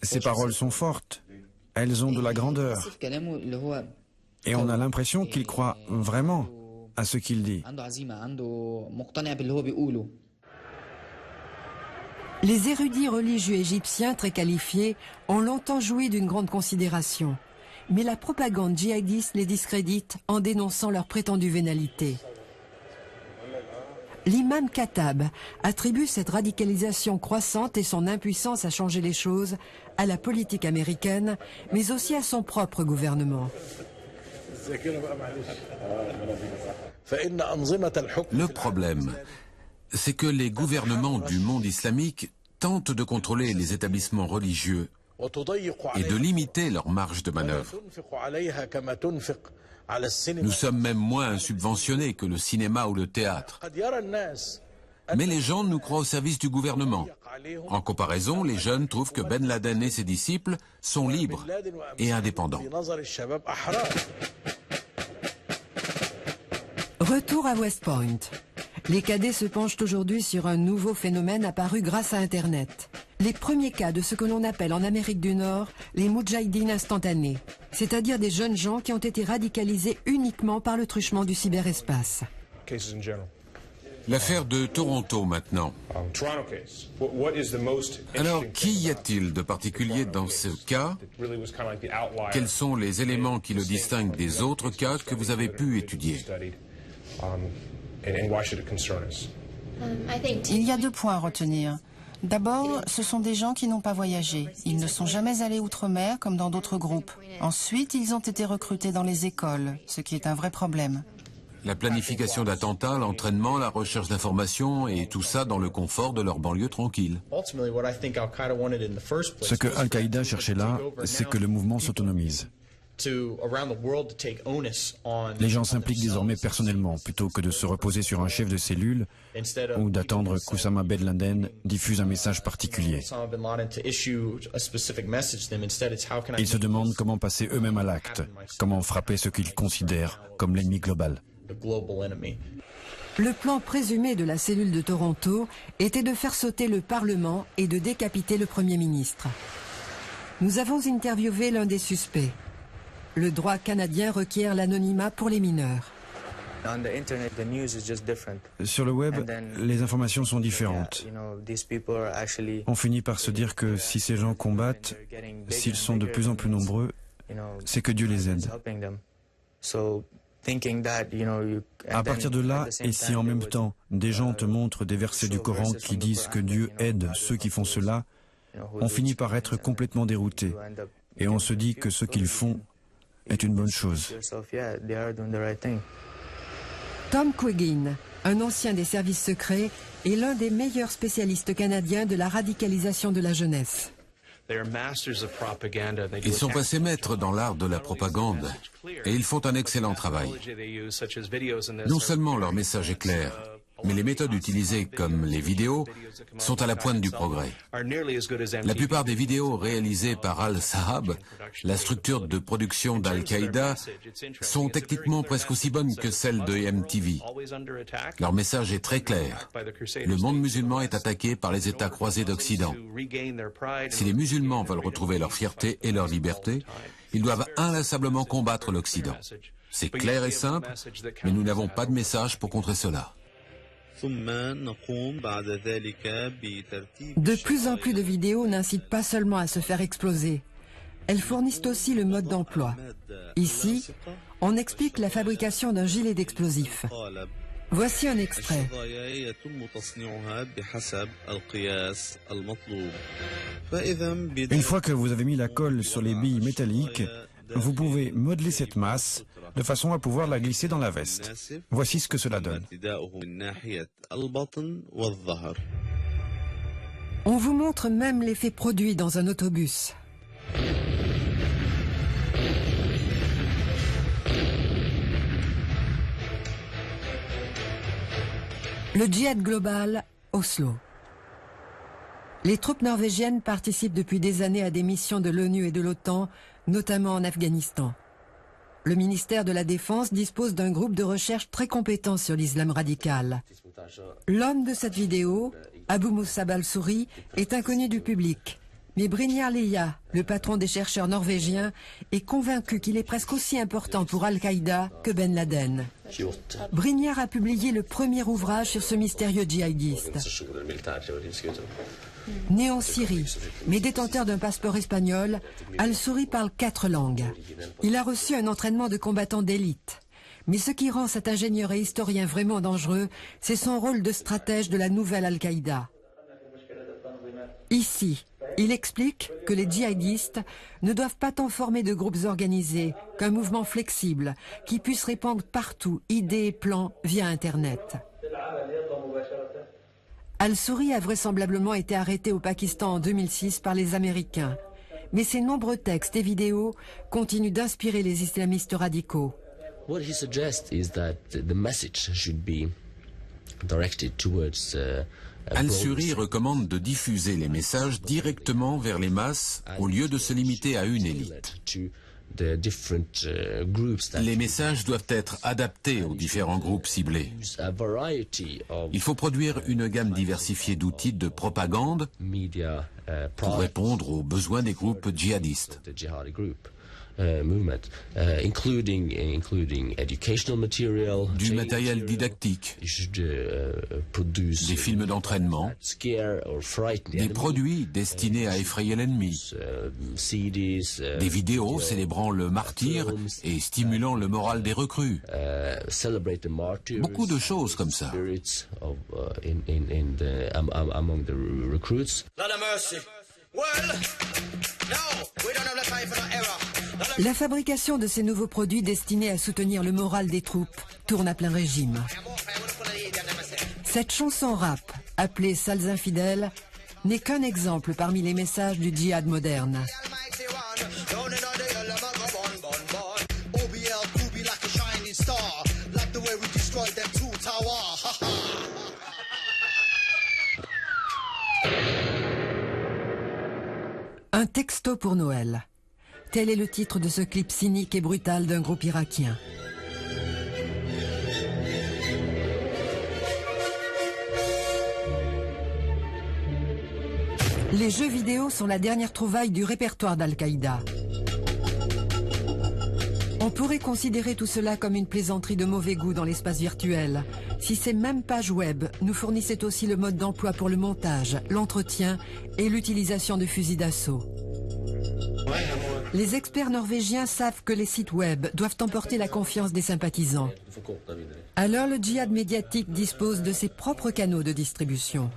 Ses paroles sont fortes, elles ont de la grandeur. Et on a l'impression qu'il croit vraiment à ce qu'il dit. Les érudits religieux égyptiens très qualifiés ont longtemps joui d'une grande considération. Mais la propagande djihadiste les discrédite en dénonçant leur prétendue vénalité. L'imam Khattab attribue cette radicalisation croissante et son impuissance à changer les choses à la politique américaine, mais aussi à son propre gouvernement. Le problème, c'est que les gouvernements du monde islamique tentent de contrôler les établissements religieux et de limiter leur marge de manœuvre. Nous sommes même moins subventionnés que le cinéma ou le théâtre. Mais les gens nous croient au service du gouvernement. En comparaison, les jeunes trouvent que Ben Laden et ses disciples sont libres et indépendants. Retour à West Point. Les cadets se penchent aujourd'hui sur un nouveau phénomène apparu grâce à Internet. Les premiers cas de ce que l'on appelle en Amérique du Nord les moudjahidines instantanés, c'est-à-dire des jeunes gens qui ont été radicalisés uniquement par le truchement du cyberespace. L'affaire de Toronto maintenant. Alors, qu'y a-t-il de particulier dans ce cas? Quels sont les éléments qui le distinguent des autres cas que vous avez pu étudier? Il y a 2 points à retenir. D'abord, ce sont des gens qui n'ont pas voyagé. Ils ne sont jamais allés outre-mer comme dans d'autres groupes. Ensuite, ils ont été recrutés dans les écoles, ce qui est un vrai problème. La planification d'attentats, l'entraînement, la recherche d'informations et tout ça dans le confort de leur banlieue tranquille. Ce que Al-Qaïda cherchait là, c'est que le mouvement s'autonomise. Les gens s'impliquent désormais personnellement, plutôt que de se reposer sur un chef de cellule ou d'attendre qu'Oussama Ben Laden diffuse un message particulier. Ils se demandent comment passer eux-mêmes à l'acte, comment frapper ce qu'ils considèrent comme l'ennemi global. Le plan présumé de la cellule de Toronto était de faire sauter le Parlement et de décapiter le Premier ministre. Nous avons interviewé l'un des suspects. Le droit canadien requiert l'anonymat pour les mineurs. Sur le web, les informations sont différentes. On finit par se dire que si ces gens combattent, s'ils sont de plus en plus nombreux, c'est que Dieu les aide. À partir de là, et si en même temps des gens te montrent des versets du Coran qui disent que Dieu aide ceux qui font cela, on finit par être complètement dérouté. Et on se dit que ce qu'ils font est une bonne chose. Tom Quiggin, un ancien des services secrets, est l'un des meilleurs spécialistes canadiens de la radicalisation de la jeunesse. Ils sont passés maîtres dans l'art de la propagande et ils font un excellent travail. Non seulement leur message est clair, mais les méthodes utilisées comme les vidéos sont à la pointe du progrès. La plupart des vidéos réalisées par Al-Sahab, la structure de production d'Al-Qaïda, sont techniquement presque aussi bonnes que celles de MTV. Leur message est très clair. Le monde musulman est attaqué par les États croisés d'Occident. Si les musulmans veulent retrouver leur fierté et leur liberté, ils doivent inlassablement combattre l'Occident. C'est clair et simple, mais nous n'avons pas de message pour contrer cela. De plus en plus de vidéos n'incitent pas seulement à se faire exploser. Elles fournissent aussi le mode d'emploi. Ici, on explique la fabrication d'un gilet d'explosifs. Voici un extrait. Une fois que vous avez mis la colle sur les billes métalliques, vous pouvez modeler cette masse de façon à pouvoir la glisser dans la veste. Voici ce que cela donne. On vous montre même l'effet produit dans un autobus. Le djihad global, Oslo. Les troupes norvégiennes participent depuis des années à des missions de l'ONU et de l'OTAN, notamment en Afghanistan. Le ministère de la Défense dispose d'un groupe de recherche très compétent sur l'islam radical. L'homme de cette vidéo, Abu Musab al-Souri, est inconnu du public. Mais Brynjar Lilja, le patron des chercheurs norvégiens, est convaincu qu'il est presque aussi important pour Al-Qaïda que Ben Laden. Brynjar a publié le premier ouvrage sur ce mystérieux djihadiste. Né en Syrie, mais détenteur d'un passeport espagnol, Al-Souri parle 4 langues. Il a reçu un entraînement de combattant d'élite. Mais ce qui rend cet ingénieur et historien vraiment dangereux, c'est son rôle de stratège de la nouvelle Al-Qaïda. Ici, il explique que les djihadistes ne doivent pas tant former de groupes organisés qu'un mouvement flexible qui puisse répandre partout idées et plans via Internet. Al-Souri a vraisemblablement été arrêté au Pakistan en 2006 par les Américains. Mais ses nombreux textes et vidéos continuent d'inspirer les islamistes radicaux. What he suggests is that the message should be directed towards Al-Souri recommande de diffuser les messages directement vers les masses au lieu de se limiter à une élite. Les messages doivent être adaptés aux différents groupes ciblés. Il faut produire une gamme diversifiée d'outils de propagande pour répondre aux besoins des groupes djihadistes. movement, including educational material, du matériel didactique, des films d'entraînement, des produits destinés à effrayer l'ennemi, des vidéos célébrant le martyre et stimulant le moral des recrues. Beaucoup de choses comme ça. La fabrication de ces nouveaux produits destinés à soutenir le moral des troupes tourne à plein régime. Cette chanson rap, appelée Sales infidèles, n'est qu'un exemple parmi les messages du djihad moderne. Un texto pour Noël. Tel est le titre de ce clip cynique et brutal d'un groupe irakien. Les jeux vidéo sont la dernière trouvaille du répertoire d'Al-Qaïda. On pourrait considérer tout cela comme une plaisanterie de mauvais goût dans l'espace virtuel, si ces mêmes pages web nous fournissaient aussi le mode d'emploi pour le montage, l'entretien et l'utilisation de fusils d'assaut. Les experts norvégiens savent que les sites web doivent emporter la confiance des sympathisants. Alors le djihad médiatique dispose de ses propres canaux de distribution.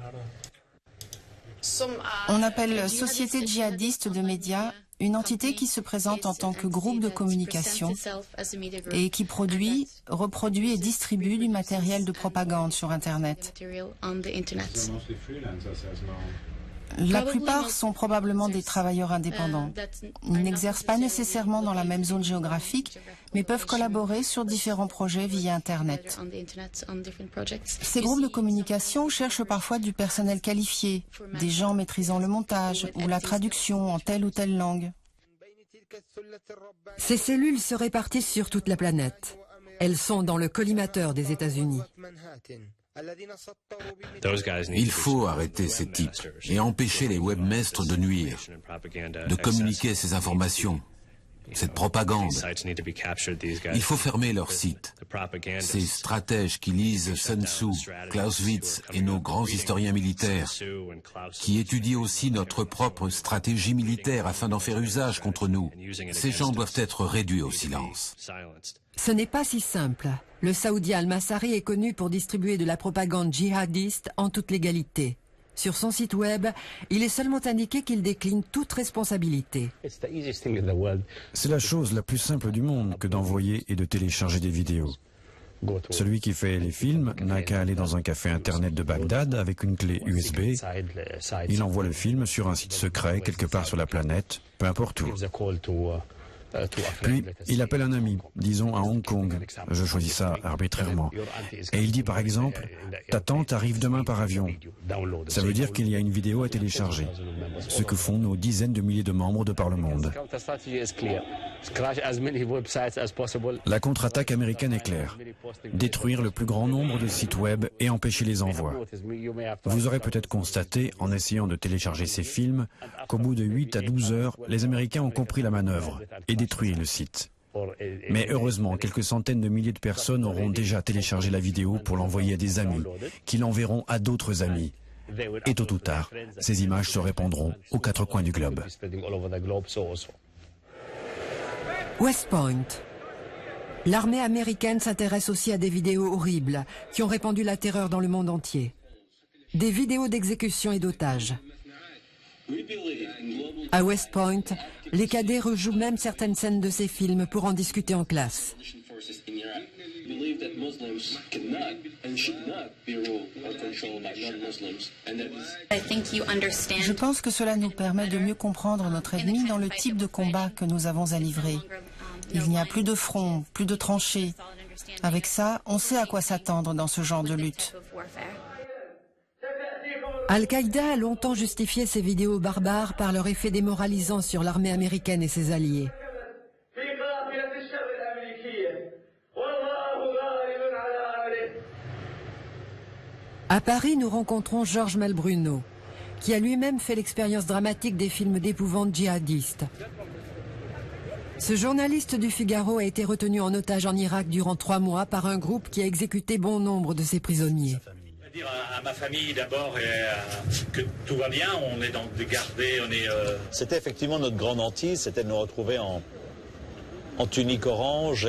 On appelle Société djihadiste de médias une entité qui se présente en tant que groupe de communication et qui produit, reproduit et distribue du matériel de propagande sur Internet. La plupart sont probablement des travailleurs indépendants. Ils n'exercent pas nécessairement dans la même zone géographique, mais peuvent collaborer sur différents projets via Internet. Ces groupes de communication cherchent parfois du personnel qualifié, des gens maîtrisant le montage ou la traduction en telle ou telle langue. Ces cellules se répartissent sur toute la planète. Elles sont dans le collimateur des États-Unis. Il faut arrêter ces types et empêcher les webmestres de nuire, de communiquer ces informations, cette propagande. Il faut fermer leurs sites. Ces stratèges qui lisent Sun Tzu, Clausewitz et nos grands historiens militaires, qui étudient aussi notre propre stratégie militaire afin d'en faire usage contre nous, ces gens doivent être réduits au silence. Ce n'est pas si simple. Le Saoudien Al-Masari est connu pour distribuer de la propagande djihadiste en toute légalité. Sur son site web, il est seulement indiqué qu'il décline toute responsabilité. C'est la chose la plus simple du monde que d'envoyer et de télécharger des vidéos. Celui qui fait les films n'a qu'à aller dans un café internet de Bagdad avec une clé USB. Il envoie le film sur un site secret quelque part sur la planète, peu importe où. Puis, il appelle un ami, disons à Hong Kong, je choisis ça arbitrairement, et il dit par exemple, ta tante arrive demain par avion. Ça veut dire qu'il y a une vidéo à télécharger, ce que font nos dizaines de milliers de membres de par le monde. La contre-attaque américaine est claire, détruire le plus grand nombre de sites web et empêcher les envois. Vous aurez peut-être constaté, en essayant de télécharger ces films, qu'au bout de 8 à 12 heures, les Américains ont compris la manœuvre et détruit le site. Mais heureusement, quelques centaines de milliers de personnes auront déjà téléchargé la vidéo pour l'envoyer à des amis, qui l'enverront à d'autres amis. Et tôt ou tard, ces images se répandront aux quatre coins du globe. West Point. L'armée américaine s'intéresse aussi à des vidéos horribles qui ont répandu la terreur dans le monde entier. Des vidéos d'exécution et d'otages. À West Point, les cadets rejouent même certaines scènes de ces films pour en discuter en classe. Je pense que cela nous permet de mieux comprendre notre ennemi dans le type de combat que nous avons à livrer. Il n'y a plus de front, plus de tranchées. Avec ça, on sait à quoi s'attendre dans ce genre de lutte. Al-Qaïda a longtemps justifié ces vidéos barbares par leur effet démoralisant sur l'armée américaine et ses alliés. À Paris, nous rencontrons Georges Malbruno, qui a lui-même fait l'expérience dramatique des films d'épouvante djihadistes. Ce journaliste du Figaro a été retenu en otage en Irak durant 3 mois par un groupe qui a exécuté bon nombre de ses prisonniers. Dire à ma famille d'abord que tout va bien, on est donc gardés, on est... C'était effectivement notre grande hantise, c'était de nous retrouver en tunique orange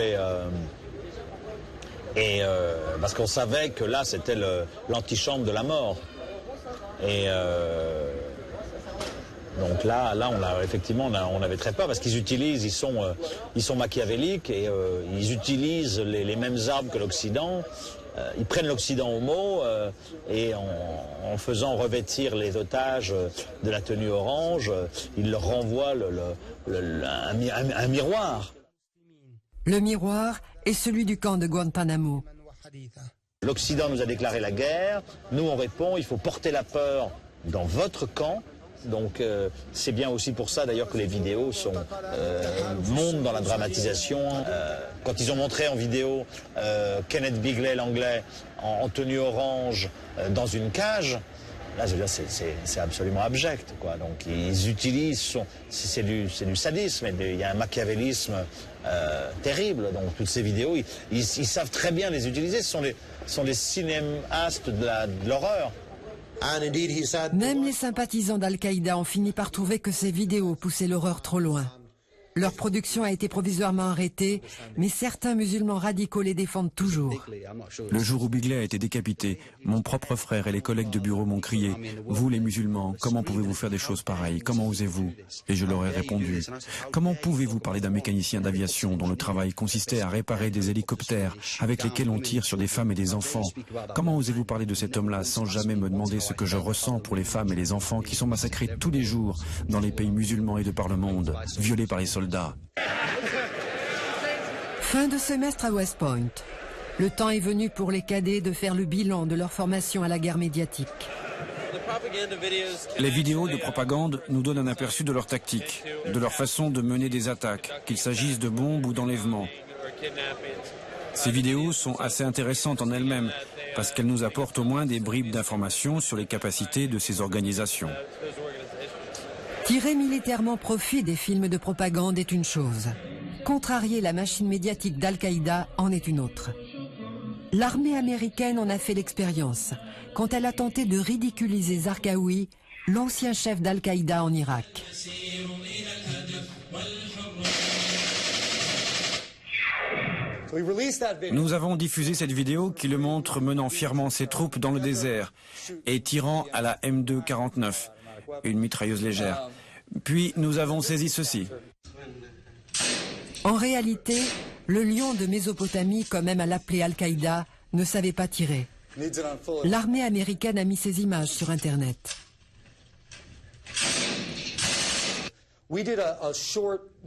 parce qu'on savait que là c'était l'antichambre de la mort. Et donc là on avait très peur parce qu'ils utilisent, ils sont machiavéliques et ils utilisent les mêmes armes que l'Occident. Ils prennent l'Occident au mot et en faisant revêtir les otages de la tenue orange, ils leur renvoient un miroir. Le miroir est celui du camp de Guantanamo. L'Occident nous a déclaré la guerre, nous on répond, il faut porter la peur dans votre camp. Donc c'est bien aussi pour ça d'ailleurs que les vidéos montent dans la dramatisation. Quand ils ont montré en vidéo Kenneth Bigelow, l'anglais, en tenue orange dans une cage, là je veux dire c'est absolument abject, quoi. Donc ils utilisent, c'est du sadisme, il y a un machiavélisme terrible. Donc toutes ces vidéos, ils savent très bien les utiliser, ce sont les cinéastes de l'horreur. Même les sympathisants d'Al-Qaïda ont fini par trouver que ces vidéos poussaient l'horreur trop loin. Leur production a été provisoirement arrêtée, mais certains musulmans radicaux les défendent toujours. Le jour où Bigelow a été décapité, mon propre frère et les collègues de bureau m'ont crié « Vous les musulmans, comment pouvez-vous faire des choses pareilles? Comment osez-vous » Et je leur ai répondu « Comment pouvez-vous parler d'un mécanicien d'aviation dont le travail consistait à réparer des hélicoptères avec lesquels on tire sur des femmes et des enfants? Comment osez-vous parler de cet homme-là sans jamais me demander ce que je ressens pour les femmes et les enfants qui sont massacrés tous les jours dans les pays musulmans et de par le monde, violés par les soldats ?» Fin de semestre à West Point. Le temps est venu pour les cadets de faire le bilan de leur formation à la guerre médiatique. Les vidéos de propagande nous donnent un aperçu de leur tactique, de leur façon de mener des attaques, qu'il s'agisse de bombes ou d'enlèvements. Ces vidéos sont assez intéressantes en elles-mêmes, parce qu'elles nous apportent au moins des bribes d'informations sur les capacités de ces organisations. Tirer militairement profit des films de propagande est une chose. Contrarier la machine médiatique d'Al-Qaïda en est une autre. L'armée américaine en a fait l'expérience quand elle a tenté de ridiculiser Zarqawi, l'ancien chef d'Al-Qaïda en Irak. Nous avons diffusé cette vidéo qui le montre menant fièrement ses troupes dans le désert et tirant à la M249, une mitrailleuse légère. Puis nous avons saisi ceci. En réalité, le lion de Mésopotamie, comme aime à l'appeler Al-Qaïda, ne savait pas tirer. L'armée américaine a mis ces images sur Internet.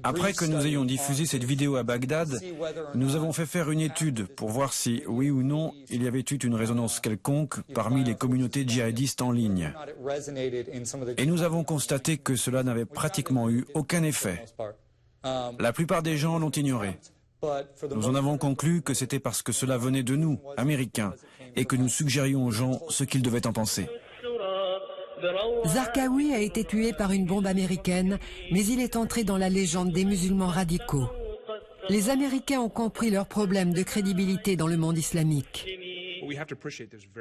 Après que nous ayons diffusé cette vidéo à Bagdad, nous avons fait faire une étude pour voir si, oui ou non, il y avait eu une résonance quelconque parmi les communautés djihadistes en ligne. Et nous avons constaté que cela n'avait pratiquement eu aucun effet. La plupart des gens l'ont ignoré. Nous en avons conclu que c'était parce que cela venait de nous, Américains, et que nous suggérions aux gens ce qu'ils devaient en penser. Zarqawi a été tué par une bombe américaine, mais il est entré dans la légende des musulmans radicaux. Les Américains ont compris leurs problèmes de crédibilité dans le monde islamique.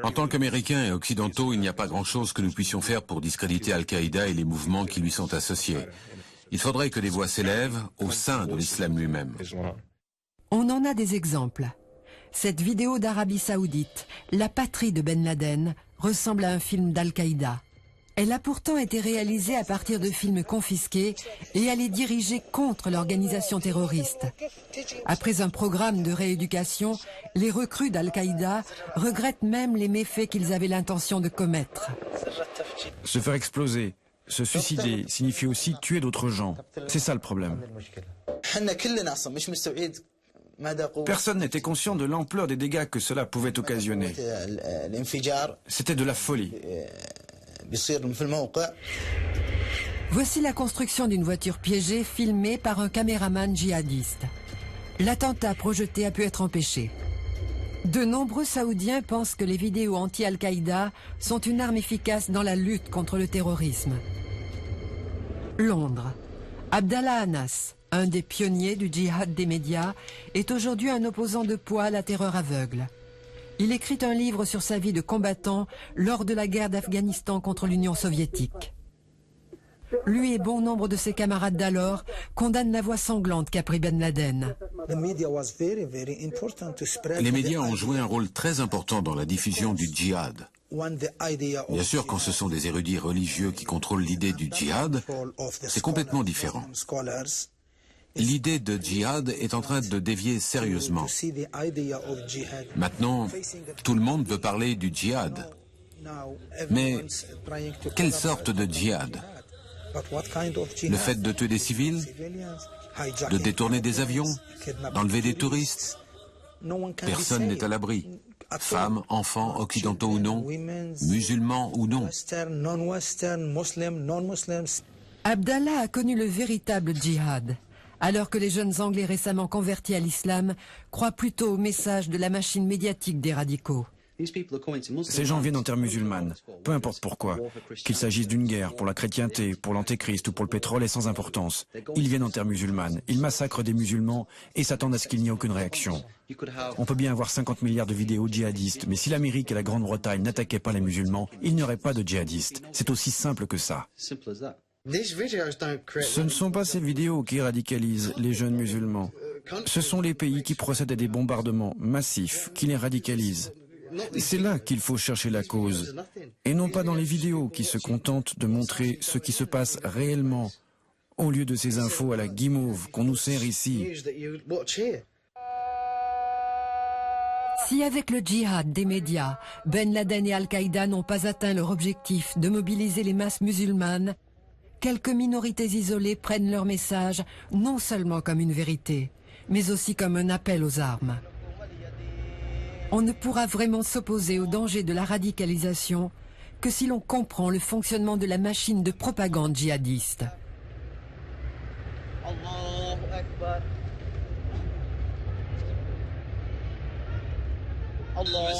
En tant qu'Américains et Occidentaux, il n'y a pas grand-chose que nous puissions faire pour discréditer Al-Qaïda et les mouvements qui lui sont associés. Il faudrait que des voix s'élèvent au sein de l'islam lui-même. On en a des exemples. Cette vidéo d'Arabie Saoudite, la patrie de Ben Laden, ressemble à un film d'Al-Qaïda. Elle a pourtant été réalisée à partir de films confisqués et elle est dirigée contre l'organisation terroriste. Après un programme de rééducation, les recrues d'Al-Qaïda regrettent même les méfaits qu'ils avaient l'intention de commettre. Se faire exploser, se suicider signifie aussi tuer d'autres gens. C'est ça le problème. Personne n'était conscient de l'ampleur des dégâts que cela pouvait occasionner. C'était de la folie. Voici la construction d'une voiture piégée filmée par un caméraman djihadiste. L'attentat projeté a pu être empêché. De nombreux Saoudiens pensent que les vidéos anti-Al-Qaïda sont une arme efficace dans la lutte contre le terrorisme. Londres. Abdallah Anas, un des pionniers du djihad des médias, est aujourd'hui un opposant de poids à la terreur aveugle. Il écrit un livre sur sa vie de combattant lors de la guerre d'Afghanistan contre l'Union soviétique. Lui et bon nombre de ses camarades d'alors condamnent la voix sanglante qu'a pris Ben Laden. Les médias ont joué un rôle très important dans la diffusion du djihad. Bien sûr, quand ce sont des érudits religieux qui contrôlent l'idée du djihad, c'est complètement différent. L'idée de djihad est en train de dévier sérieusement. Maintenant, tout le monde veut parler du djihad. Mais quelle sorte de djihad? Le fait de tuer des civils, de détourner des avions, d'enlever des touristes. Personne n'est à l'abri. Femmes, enfants, occidentaux ou non, musulmans ou non. Abdallah a connu le véritable djihad, alors que les jeunes Anglais récemment convertis à l'islam croient plutôt au message de la machine médiatique des radicaux. Ces gens viennent en terre musulmane, peu importe pourquoi. Qu'il s'agisse d'une guerre, pour la chrétienté, pour l'antéchrist ou pour le pétrole est sans importance. Ils viennent en terre musulmane, ils massacrent des musulmans et s'attendent à ce qu'il n'y ait aucune réaction. On peut bien avoir 50 milliards de vidéos djihadistes, mais si l'Amérique et la Grande-Bretagne n'attaquaient pas les musulmans, il n'y aurait pas de djihadistes. C'est aussi simple que ça. Ce ne sont pas ces vidéos qui radicalisent les jeunes musulmans. Ce sont les pays qui procèdent à des bombardements massifs qui les radicalisent. C'est là qu'il faut chercher la cause, et non pas dans les vidéos qui se contentent de montrer ce qui se passe réellement, au lieu de ces infos à la guimauve qu'on nous sert ici. Si avec le djihad des médias, Ben Laden et Al-Qaïda n'ont pas atteint leur objectif de mobiliser les masses musulmanes, quelques minorités isolées prennent leur message non seulement comme une vérité, mais aussi comme un appel aux armes. On ne pourra vraiment s'opposer au danger de la radicalisation que si l'on comprend le fonctionnement de la machine de propagande djihadiste. Allah